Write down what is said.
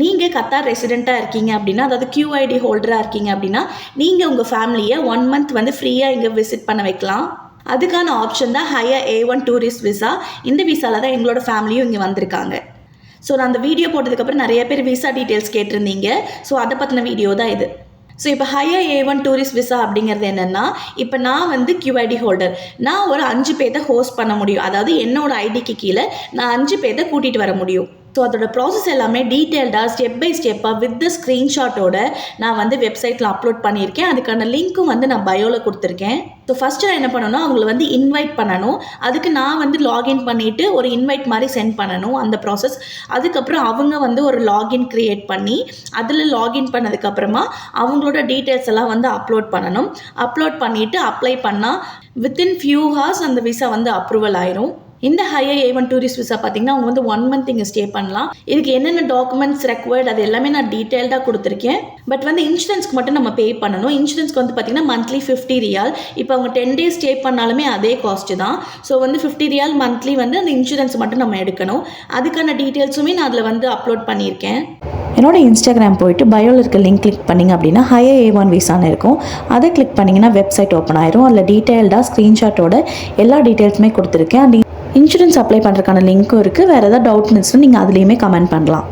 நீங்கள் கத்தார் ரெசிடெண்ட்டாக இருக்கீங்க அப்படின்னா, அதாவது QID ஹோல்டராக இருக்கீங்க அப்படின்னா, நீங்கள் உங்கள் ஃபேமிலியை 1 மந்த் வந்து ஃப்ரீயாக இங்கே விசிட் பண்ண வைக்கலாம். அதுக்கான ஆப்ஷன் தான் ஹையர் A1 டூரிஸ்ட் விசா. இந்த விசாவில் தான் எங்களோட ஃபேமிலியும் இங்கே வந்திருக்காங்க. ஸோ நான் அந்த வீடியோ போட்டதுக்கப்புறம் நிறைய பேர் விசா டீட்டெயில்ஸ் கேட்டிருந்தீங்க. ஸோ அதை பற்றின வீடியோ தான் இது. ஸோ இப்போ ஹையர் A1 டூரிஸ்ட் விசா அப்படிங்கிறது என்னென்னா, இப்போ நான் வந்து QID ஹோல்டர். நான் ஒரு 5 பேர்த்த ஹோஸ்ட் பண்ண முடியும். அதாவது என்னோட ஐடிக்கு கீழே நான் 5 பேர்த்த கூட்டிகிட்டு வர முடியும். ஸோ அதோட ப்ராசஸ் எல்லாமே டீட்டெயில்டாக ஸ்டெப் பை ஸ்டெப்பாக வித் த ஸ்க்ரீன்ஷாட்டோட நான் வந்து வெப்சைட்டில் அப்லோட் பண்ணியிருக்கேன். அதுக்கான லிங்க்கும் வந்து நான் பயோவில் கொடுத்துருக்கேன். ஸோ ஃபஸ்ட்டு நான் என்ன பண்ணணும், அவங்கள வந்து இன்வைட் பண்ணணும். அதுக்கு நான் வந்து லாகின் பண்ணிவிட்டு ஒரு இன்வைட் மாதிரி சென்ட் பண்ணணும், அந்த ப்ராசஸ். அதுக்கப்புறம் அவங்க வந்து ஒரு லாகின் க்ரியேட் பண்ணி அதில் லாகின் பண்ணதுக்கப்புறமா அவங்களோட டீட்டெயில்ஸ் எல்லாம் வந்து அப்லோட் பண்ணணும். அப்லோட் பண்ணிவிட்டு அப்ளை பண்ணால் வித்தின் ஃபியூ ஹார்ஸ் அந்த விசா வந்து அப்ரூவல் ஆயிரும். இந்த ஹையர் A1 டூரிஸ்ட் விசா பார்த்தீங்கன்னா அவங்க வந்து 1 மந்த் இங்கே ஸ்டே பண்ணலாம். இதுக்கு என்னென்ன டாக்குமெண்ட்ஸ் ரெக்வயர்ட் அது எல்லாமே நான் டீட்டெயில்டாக கொடுத்துருக்கேன். பட் வந்து இன்சூரன்ஸ்க்கு மட்டும் நம்ம பே பண்ணணும். இன்சூரன்ஸ்க்கு வந்து பார்த்தீங்கன்னா மந்த்லி 50 ரியால். இப்போ அவங்க 10 days ஸ்டே பண்ணாலுமே அதே காஸ்ட்டு தான். ஸோ வந்து 50 ரியால் மந்த்லி வந்து அந்த இன்சூரன்ஸ் மட்டும் நம்ம எடுக்கணும். அதுக்கான டீட்டெயில்ஸுமே நான் அதில் வந்து அப்லோட் பண்ணியிருக்கேன். என்னோட இன்ஸ்டாகிராம் போயிட்டு பயோவில் இருக்க லிங்க் கிளிக் பண்ணிங்க அப்படின்னா ஹையர் A1 விசான்னு இருக்கும். அதை கிளிக் பண்ணிங்கன்னா வெப்சைட் ஓப்பன் ஆயிரும். அதில் டீட்டெயில்டாக ஸ்க்ரீன்ஷாட்டோட எல்லா டீட்டெயில்ஸுமே கொடுத்துருக்கேன். இன்சூரன்ஸ் அப்ளை பண்ணுறதுக்கான லிங்க்கும் இருக்குது. வேறு ஏதாவது டவுட் இருந்துச்சுன்னா நீங்கள் அதுலேயுமே கமெண்ட் பண்ணலாம்.